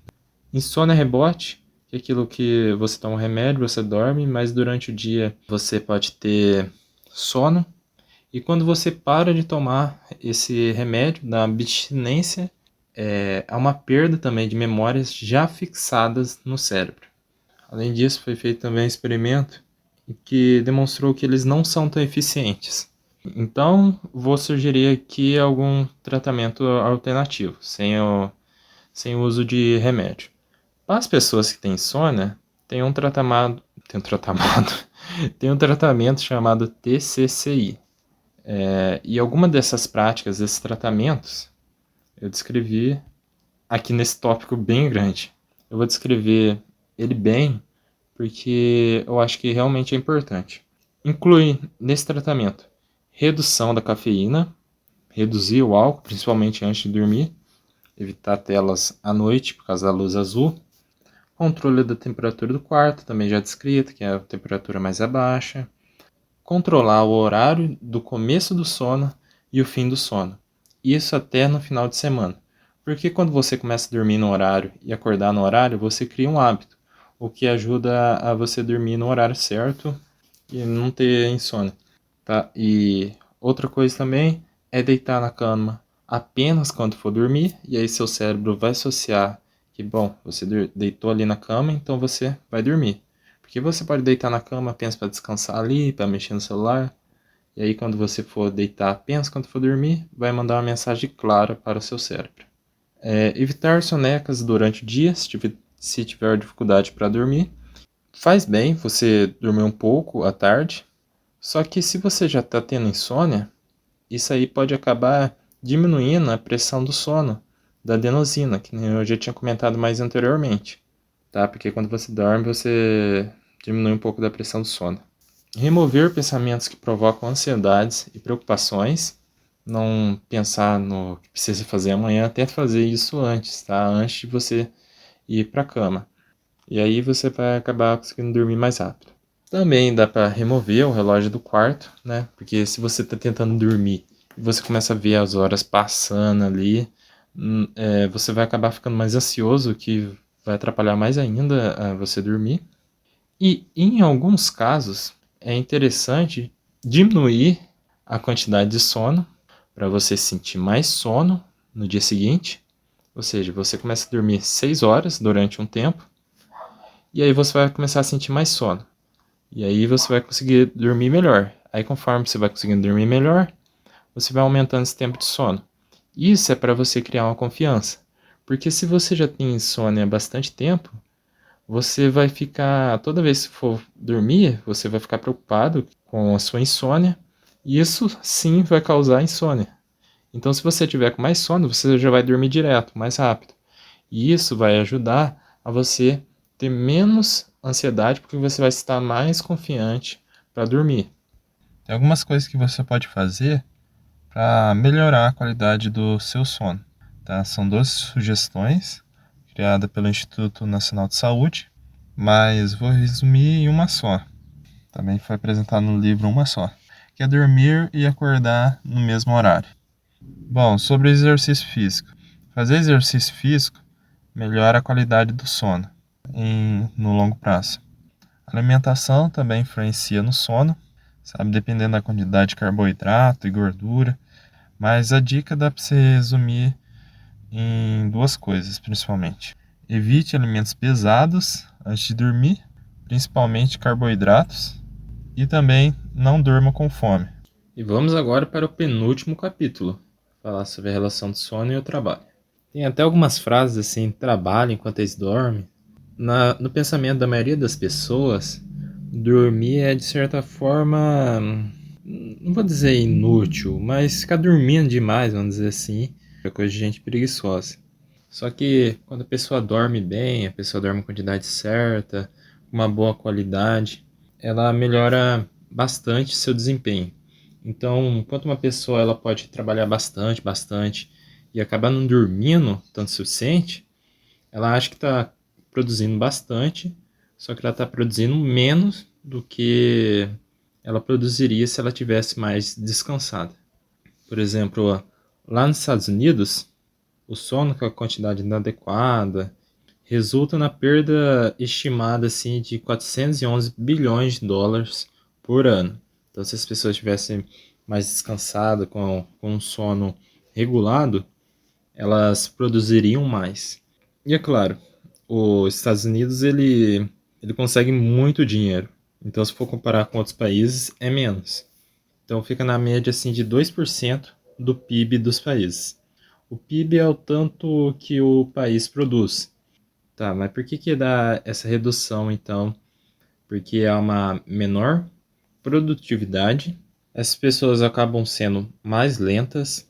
insônia rebote, que é aquilo que você toma um remédio, você dorme, mas durante o dia você pode ter sono. E quando você para de tomar esse remédio, da abstinência, há uma perda também de memórias já fixadas no cérebro. Além disso, foi feito também um experimento que demonstrou que eles não são tão eficientes. Então, vou sugerir aqui algum tratamento alternativo, sem o uso de remédio. Para as pessoas que têm insônia, tem um tratamento, tem um tratamento chamado TCCI. E alguma dessas práticas, desses tratamentos, eu descrevi aqui nesse tópico bem grande. Eu vou descrever ele bem, porque eu acho que realmente é importante. Inclui nesse tratamento redução da cafeína, reduzir o álcool, principalmente antes de dormir, evitar telas à noite por causa da luz azul, controle da temperatura do quarto, também já descrito, que é a temperatura mais baixa, controlar o horário do começo do sono e o fim do sono. Isso até no final de semana. Porque quando você começa a dormir no horário e acordar no horário, você cria um hábito, o que ajuda a você dormir no horário certo e não ter insônia, tá? E outra coisa também é deitar na cama apenas quando for dormir, e aí seu cérebro vai associar que, bom, você deitou ali na cama, então você vai dormir. Porque você pode deitar na cama apenas para descansar ali, para mexer no celular. E aí quando você for deitar apenas quando for dormir, vai mandar uma mensagem clara para o seu cérebro. Evitar sonecas durante o dia, se tiver dificuldade para dormir. Faz bem você dormir um pouco à tarde. Só que se você já está tendo insônia, isso aí pode acabar diminuindo a pressão do sono, da adenosina, que eu já tinha comentado mais anteriormente. Tá? Porque quando você dorme, você diminui um pouco da pressão do sono. Remover pensamentos que provocam ansiedades e preocupações. Não pensar no que precisa fazer amanhã, tenta fazer isso antes, tá? Antes de você ir para a cama. E aí você vai acabar conseguindo dormir mais rápido. Também dá para remover o relógio do quarto, né? Porque se você está tentando dormir e você começa a ver as horas passando ali, você vai acabar ficando mais ansioso, que vai atrapalhar mais ainda a você dormir. E em alguns casos é interessante diminuir a quantidade de sono para você sentir mais sono no dia seguinte. Ou seja, você começa a dormir 6 horas durante um tempo e aí você vai começar a sentir mais sono. E aí você vai conseguir dormir melhor. Aí conforme você vai conseguindo dormir melhor, você vai aumentando esse tempo de sono. Isso é para você criar uma confiança. Porque se você já tem insônia há bastante tempo, você vai ficar, toda vez que for dormir, você vai ficar preocupado com a sua insônia, e isso sim vai causar insônia. Então, se você tiver com mais sono, você já vai dormir direto, mais rápido. E isso vai ajudar a você ter menos ansiedade, porque você vai estar mais confiante para dormir. Tem algumas coisas que você pode fazer para melhorar a qualidade do seu sono. Tá? São 12 sugestões criadas pelo Instituto Nacional de Saúde, mas vou resumir em uma só. Também foi apresentado no livro uma só, que é dormir e acordar no mesmo horário. Bom, sobre exercício físico. Fazer exercício físico melhora a qualidade do sono no longo prazo. A alimentação também influencia no sono, sabe, dependendo da quantidade de carboidrato e gordura. Mas a dica dá para você resumir em duas coisas, principalmente. Evite alimentos pesados antes de dormir, principalmente carboidratos, e também não durma com fome. E vamos agora para o penúltimo capítulo, falar sobre a relação do sono e o trabalho. Tem até algumas frases assim, trabalho enquanto eles dormem. No pensamento da maioria das pessoas, dormir é de certa forma, não vou dizer inútil, mas ficar dormindo demais, vamos dizer assim, é coisa de gente preguiçosa. Só que quando a pessoa dorme bem, a pessoa dorme com a quantidade certa, com uma boa qualidade, ela melhora bastante seu desempenho. Então, enquanto uma pessoa ela pode trabalhar bastante e acabar não dormindo tanto o suficiente, ela acha que está produzindo bastante, só que ela está produzindo menos do que ela produziria se ela tivesse mais descansada. Por exemplo, lá nos Estados Unidos, o sono com a quantidade inadequada resulta na perda estimada assim, de 411 bilhões de dólares por ano. Então, se as pessoas tivessem mais descansado, com um sono regulado, elas produziriam mais. E é claro, os Estados Unidos ele consegue muito dinheiro. Então, se for comparar com outros países, é menos. Então, fica na média assim, de 2% do PIB dos países. O PIB é o tanto que o país produz. Tá, mas por que dá essa redução então? Porque há uma menor produtividade, as pessoas acabam sendo mais lentas,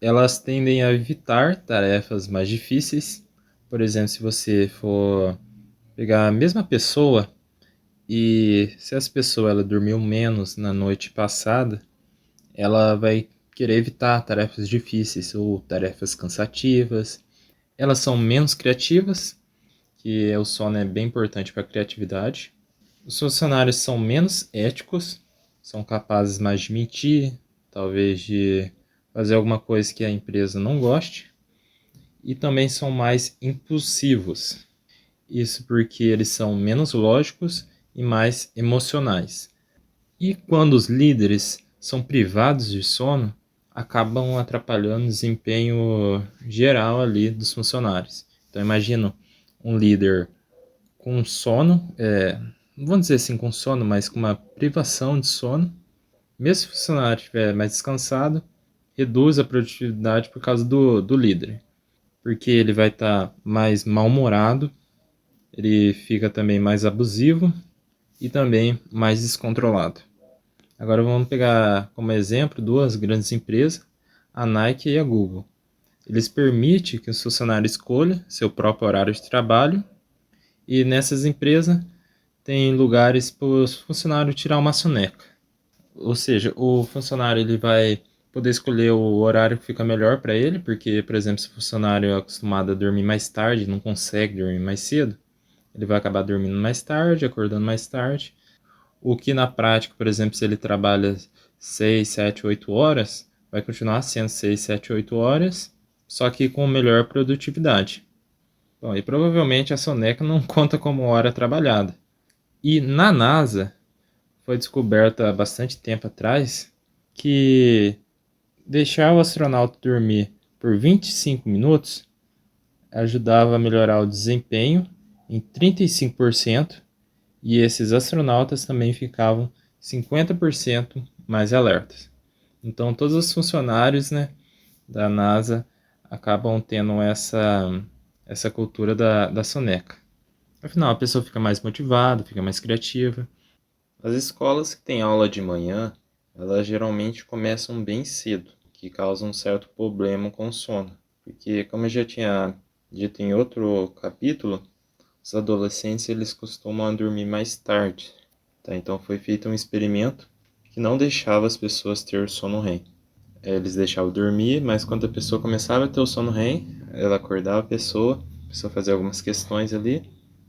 elas tendem a evitar tarefas mais difíceis. Por exemplo, se você for pegar a mesma pessoa e se essa pessoa ela dormiu menos na noite passada, ela vai querer evitar tarefas difíceis ou tarefas cansativas. Elas são menos criativas, que o sono é bem importante para a criatividade. Os funcionários são menos éticos, são capazes mais de mentir, talvez de fazer alguma coisa que a empresa não goste, e também são mais impulsivos. Isso porque eles são menos lógicos e mais emocionais. E quando os líderes são privados de sono, acabam atrapalhando o desempenho geral ali dos funcionários. Então imagina um líder com sono, não vamos dizer assim com sono, mas com uma privação de sono, mesmo se o funcionário estiver mais descansado, reduz a produtividade por causa do líder, porque ele vai estar mais mal-humorado, ele fica também mais abusivo e também mais descontrolado. Agora vamos pegar como exemplo duas grandes empresas, a Nike e a Google. Eles permitem que o funcionário escolha seu próprio horário de trabalho e nessas empresas tem lugares para o funcionário tirar uma soneca. Ou seja, o funcionário ele vai poder escolher o horário que fica melhor para ele, porque, por exemplo, se o funcionário é acostumado a dormir mais tarde, não consegue dormir mais cedo, ele vai acabar dormindo mais tarde, acordando mais tarde. O que na prática, por exemplo, se ele trabalha 6, 7, 8 horas, vai continuar sendo 6, 7, 8 horas, só que com melhor produtividade. Bom, e provavelmente a soneca não conta como hora trabalhada. E na NASA foi descoberto há bastante tempo atrás que deixar o astronauta dormir por 25 minutos ajudava a melhorar o desempenho em 35% e esses astronautas também ficavam 50% mais alertas. Então, todos os funcionários, né, da NASA acabam tendo essa cultura da soneca. Afinal, a pessoa fica mais motivada, fica mais criativa. As escolas que têm aula de manhã, elas geralmente começam bem cedo, que causa um certo problema com o sono. Porque, como eu já tinha dito em outro capítulo, os adolescentes eles costumam dormir mais tarde. Tá? Então foi feito um experimento que não deixava as pessoas ter sono REM. Eles deixavam dormir, mas quando a pessoa começava a ter o sono REM, ela acordava a pessoa fazia algumas questões ali.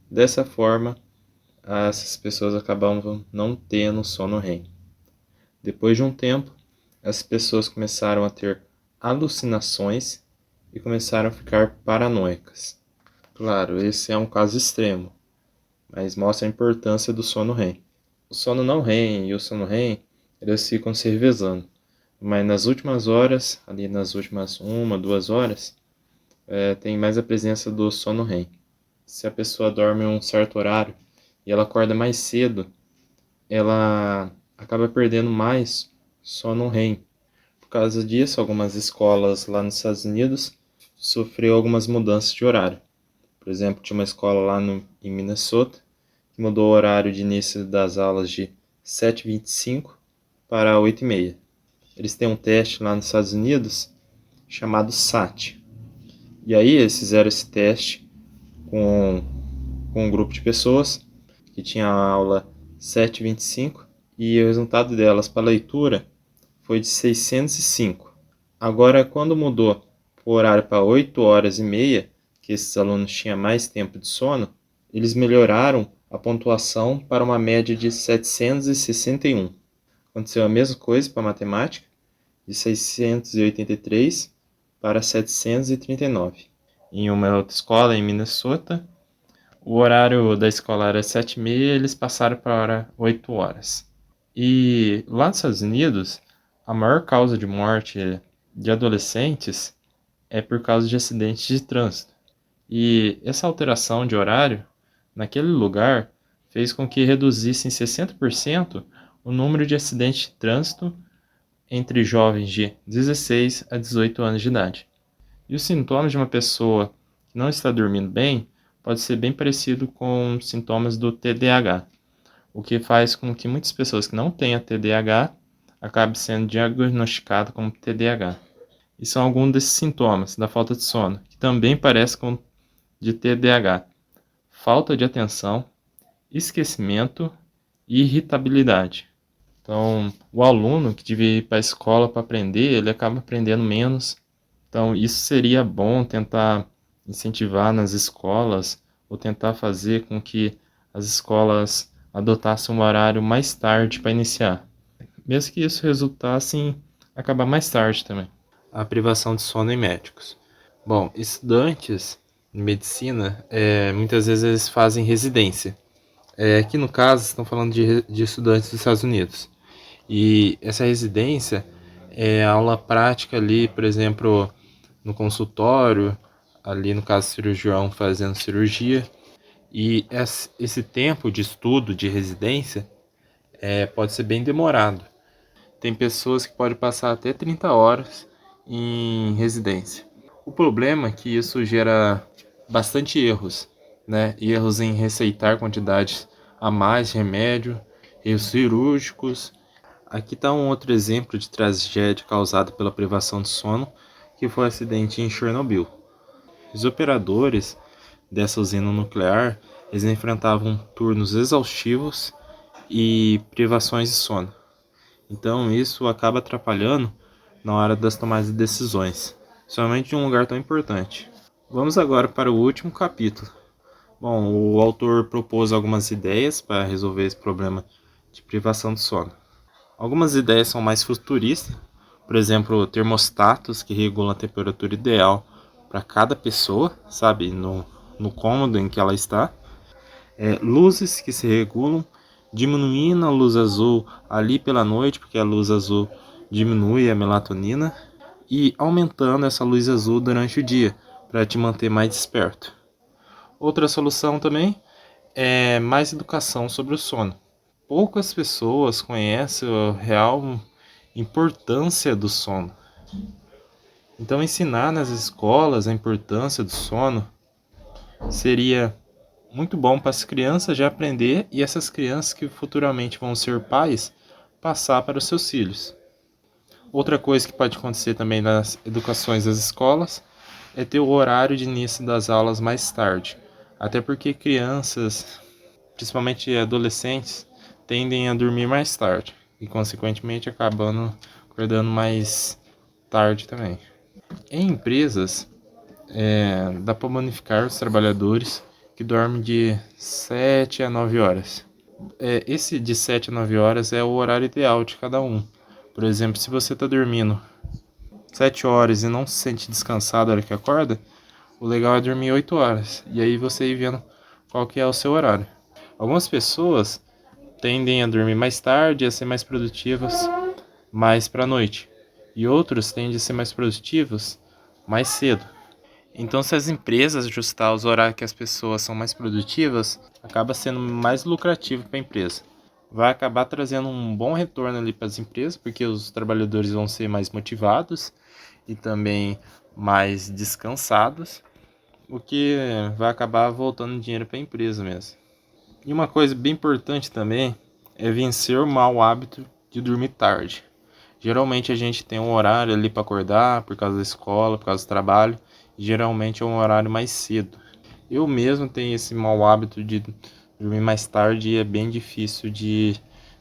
Dessa forma, essas pessoas acabavam não tendo sono REM. Depois de um tempo, as pessoas começaram a ter alucinações e começaram a ficar paranoicas. Claro, esse é um caso extremo, mas mostra a importância do sono REM. O sono não REM e o sono REM, eles ficam se revezando. Mas nas últimas horas, ali nas últimas 1, 2 horas, tem mais a presença do sono REM. Se a pessoa dorme um certo horário e ela acorda mais cedo, ela acaba perdendo mais sono REM. Por causa disso, algumas escolas lá nos Estados Unidos sofreu algumas mudanças de horário. Por exemplo, tinha uma escola lá em Minnesota que mudou o horário de início das aulas de 7h25 para 8h30. Eles têm um teste lá nos Estados Unidos chamado SAT. E aí eles fizeram esse teste com um grupo de pessoas que tinha a aula 7h25 e o resultado delas para leitura foi de 605. Agora, quando mudou o horário para 8h30, que esses alunos tinham mais tempo de sono, eles melhoraram a pontuação para uma média de 761. Aconteceu a mesma coisa para matemática, de 683 para 739. Em uma outra escola, em Minnesota, o horário da escola era 7h30, eles passaram para 8 horas. E lá nos Estados Unidos, a maior causa de morte de adolescentes é por causa de acidentes de trânsito. E essa alteração de horário, naquele lugar, fez com que reduzisse em 60% o número de acidentes de trânsito entre jovens de 16 a 18 anos de idade. E os sintomas de uma pessoa que não está dormindo bem pode ser bem parecido com os sintomas do TDAH, o que faz com que muitas pessoas que não tenham TDAH acabem sendo diagnosticadas como TDAH. E são alguns desses sintomas da falta de sono, que também parece com de TDAH: falta de atenção, esquecimento e irritabilidade. Então, o aluno que devia ir para a escola para aprender, ele acaba aprendendo menos. Então, isso seria bom tentar incentivar nas escolas ou tentar fazer com que as escolas adotassem um horário mais tarde para iniciar. Mesmo que isso resultasse em acabar mais tarde também. A privação de sono em médicos. Bom, estudantes de medicina, muitas vezes eles fazem residência. Aqui no caso, estão falando de estudantes dos Estados Unidos. E essa residência é aula prática ali, por exemplo, no consultório, ali no caso cirurgião fazendo cirurgia. E esse tempo de estudo de residência pode ser bem demorado. Tem pessoas que podem passar até 30 horas em residência. O problema é que isso gera bastante erros, né? Erros em receitar quantidades a mais de remédio, erros cirúrgicos. Aqui está um outro exemplo de tragédia causada pela privação de sono, que foi o acidente em Chernobyl. Os operadores dessa usina nuclear, eles enfrentavam turnos exaustivos e privações de sono. Então isso acaba atrapalhando na hora das tomadas de decisões, somente em um lugar tão importante. Vamos agora para o último capítulo. Bom, o autor propôs algumas ideias para resolver esse problema de privação de sono. Algumas ideias são mais futuristas, por exemplo, termostatos que regulam a temperatura ideal para cada pessoa, sabe, no cômodo em que ela está. Luzes que se regulam, diminuindo a luz azul ali pela noite, porque a luz azul diminui a melatonina, e aumentando essa luz azul durante o dia, para te manter mais desperto. Outra solução também é mais educação sobre o sono. Poucas pessoas conhecem a real importância do sono. Então, ensinar nas escolas a importância do sono seria muito bom para as crianças já aprender e essas crianças que futuramente vão ser pais passar para os seus filhos. Outra coisa que pode acontecer também nas educações das escolas é ter o horário de início das aulas mais tarde. Até porque crianças, principalmente adolescentes, tendem a dormir mais tarde e, consequentemente, acabando acordando mais tarde também. Em empresas, dá para bonificar os trabalhadores que dormem de 7 a 9 horas. Esse de 7 a 9 horas é o horário ideal de cada um. Por exemplo, se você está dormindo 7 horas e não se sente descansado na hora que acorda, o legal é dormir 8 horas. E aí você ir vendo qual que é o seu horário. Algumas pessoas tendem a dormir mais tarde e a ser mais produtivas mais para a noite. E outros tendem a ser mais produtivos mais cedo. Então, se as empresas ajustar os horários que as pessoas são mais produtivas, acaba sendo mais lucrativo para a empresa. Vai acabar trazendo um bom retorno ali para as empresas, porque os trabalhadores vão ser mais motivados e também mais descansados, o que vai acabar voltando dinheiro para a empresa mesmo. E uma coisa bem importante também é vencer o mau hábito de dormir tarde. Geralmente a gente tem um horário ali para acordar por causa da escola, por causa do trabalho, e geralmente é um horário mais cedo. Eu mesmo tenho esse mau hábito de dormir mais tarde e é bem difícil de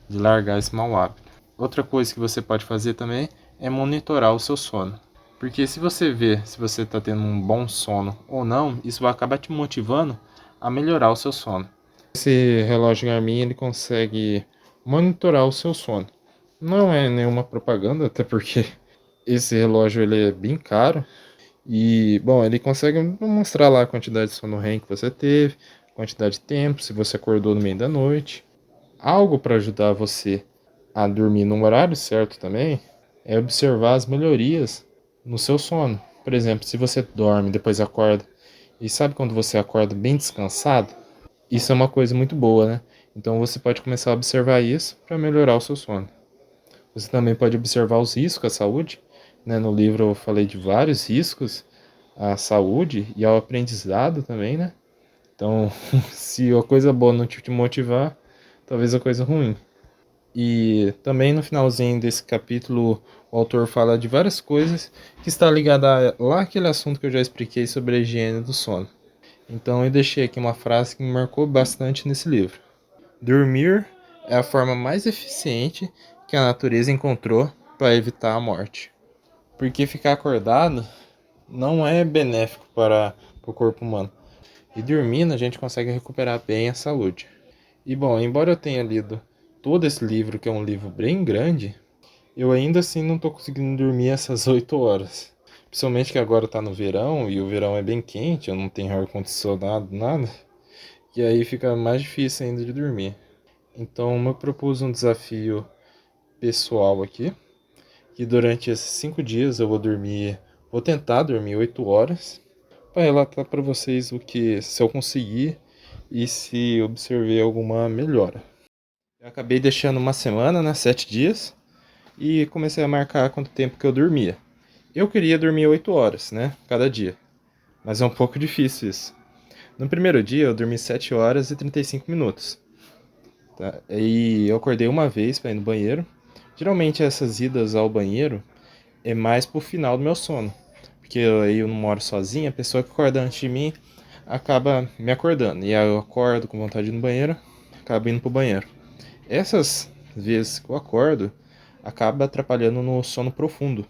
largar esse mau hábito. Outra coisa que você pode fazer também é monitorar o seu sono. Porque se você vê se você está tendo um bom sono ou não, isso vai acabar te motivando a melhorar o seu sono. Esse relógio Garmin ele consegue monitorar o seu sono. Não é nenhuma propaganda, até porque esse relógio ele é bem caro. E, bom, ele consegue mostrar lá a quantidade de sono REM que você teve, quantidade de tempo, se você acordou no meio da noite. Algo para ajudar você a dormir no horário certo também é observar as melhorias no seu sono. Por exemplo, se você dorme, depois acorda, e sabe quando você acorda bem descansado? Isso é uma coisa muito boa, né? Então você pode começar a observar isso para melhorar o seu sono. Você também pode observar os riscos à saúde, né? No livro eu falei de vários riscos à saúde e ao aprendizado também, né? Então, se a coisa boa não te motivar, talvez a coisa ruim. E também no finalzinho desse capítulo, o autor fala de várias coisas que está ligada lá aquele assunto que eu já expliquei sobre a higiene do sono. Então eu deixei aqui uma frase que me marcou bastante nesse livro. Dormir é a forma mais eficiente que a natureza encontrou para evitar a morte. Porque ficar acordado não é benéfico para o corpo humano. E dormindo a gente consegue recuperar bem a saúde. E bom, embora eu tenha lido todo esse livro, que é um livro bem grande, eu ainda assim não estou conseguindo dormir essas 8 horas. Principalmente que agora está no verão e o verão é bem quente, eu não tenho ar-condicionado, nada. E aí fica mais difícil ainda de dormir. Então eu propus um desafio pessoal aqui, que durante esses 5 dias eu vou tentar dormir 8 horas, para relatar para vocês o que, se eu conseguir e se observei alguma melhora. Eu acabei deixando uma semana, né, 7 dias, e comecei a marcar quanto tempo que eu dormia. Eu queria dormir 8 horas, né, cada dia, mas é um pouco difícil isso. No primeiro dia eu dormi 7 horas e 35 minutos. Tá? E eu acordei uma vez para ir no banheiro. Geralmente essas idas ao banheiro é mais pro final do meu sono. Porque eu não moro sozinho, a pessoa que acorda antes de mim acaba me acordando. E aí eu acordo com vontade de ir no banheiro, acabo indo pro banheiro. Essas vezes que eu acordo, acaba atrapalhando no sono profundo.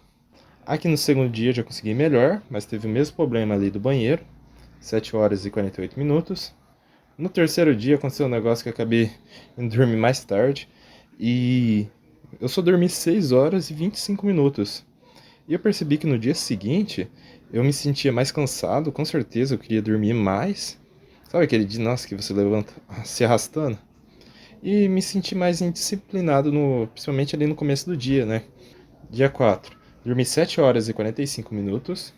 Aqui no segundo dia eu já consegui melhor, mas teve o mesmo problema ali do banheiro. 7 horas e 48 minutos. No terceiro dia aconteceu um negócio que eu acabei indo dormir mais tarde. E eu só dormi 6 horas e 25 minutos. E eu percebi que no dia seguinte eu me sentia mais cansado, com certeza eu queria dormir mais. Sabe aquele dia, nossa, que você levanta se arrastando? E me senti mais indisciplinado, principalmente ali no começo do dia, né? Dia 4, dormi 7 horas e 45 minutos.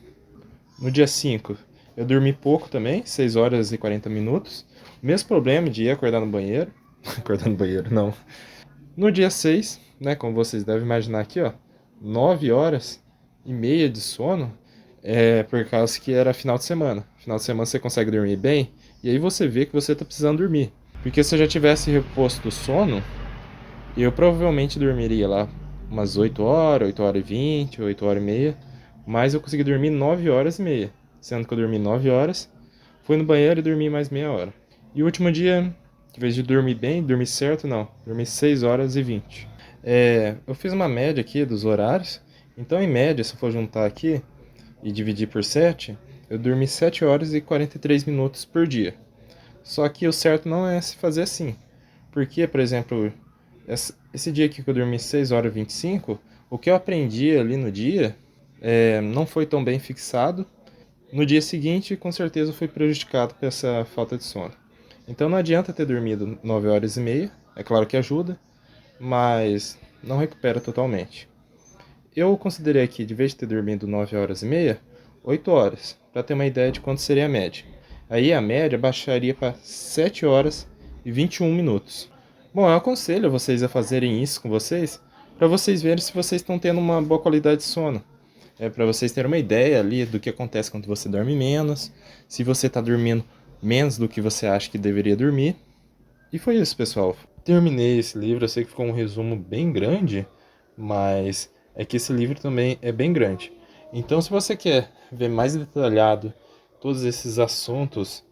No dia 5, Eu dormi pouco também, 6 horas e 40 minutos. O mesmo problema de ir acordar no banheiro. Acordar no banheiro, não. No dia 6, né, como vocês devem imaginar aqui, ó, 9 horas e meia de sono, por causa que era final de semana. Final de semana você consegue dormir bem, e aí você vê que você tá precisando dormir. Porque se eu já tivesse reposto o sono, eu provavelmente dormiria lá umas 8 horas, 8 horas e 20, 8 horas e meia, mas eu consegui dormir 9 horas e meia, sendo que eu dormi 9 horas, fui no banheiro e dormi mais meia hora. E o último dia, em vez de dormir bem, dormir certo, não, dormi 6 horas e 20. Eu fiz uma média aqui dos horários, então em média, se eu for juntar aqui e dividir por 7, eu dormi 7 horas e 43 minutos por dia. Só que o certo não é se fazer assim. Porque, por exemplo, esse dia aqui que eu dormi 6 horas e 25, o que eu aprendi ali no dia não foi tão bem fixado. No dia seguinte, com certeza, fui prejudicado por essa falta de sono. Então não adianta ter dormido 9 horas e meia, é claro que ajuda, mas não recupera totalmente. Eu considerei aqui, de vez de ter dormido 9 horas e meia, 8 horas, para ter uma ideia de quanto seria a média. Aí a média baixaria para 7 horas e 21 minutos. Bom, eu aconselho vocês a fazerem isso com vocês, para vocês verem se vocês estão tendo uma boa qualidade de sono. Para vocês terem uma ideia ali do que acontece quando você dorme menos, se você está dormindo menos do que você acha que deveria dormir. E foi isso, pessoal. Terminei esse livro, eu sei que ficou um resumo bem grande, mas é que esse livro também é bem grande. Então, se você quer ver mais detalhado todos esses assuntos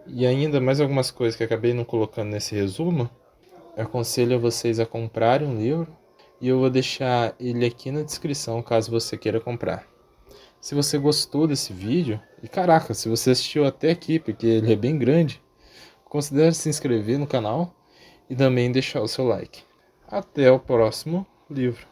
e ainda mais algumas coisas que acabei não colocando nesse resumo, eu aconselho vocês a comprarem um livro e eu vou deixar ele aqui na descrição caso você queira comprar. Se você gostou desse vídeo, e caraca, se você assistiu até aqui, porque ele é bem grande, considere se inscrever no canal e também deixar o seu like. Até o próximo livro.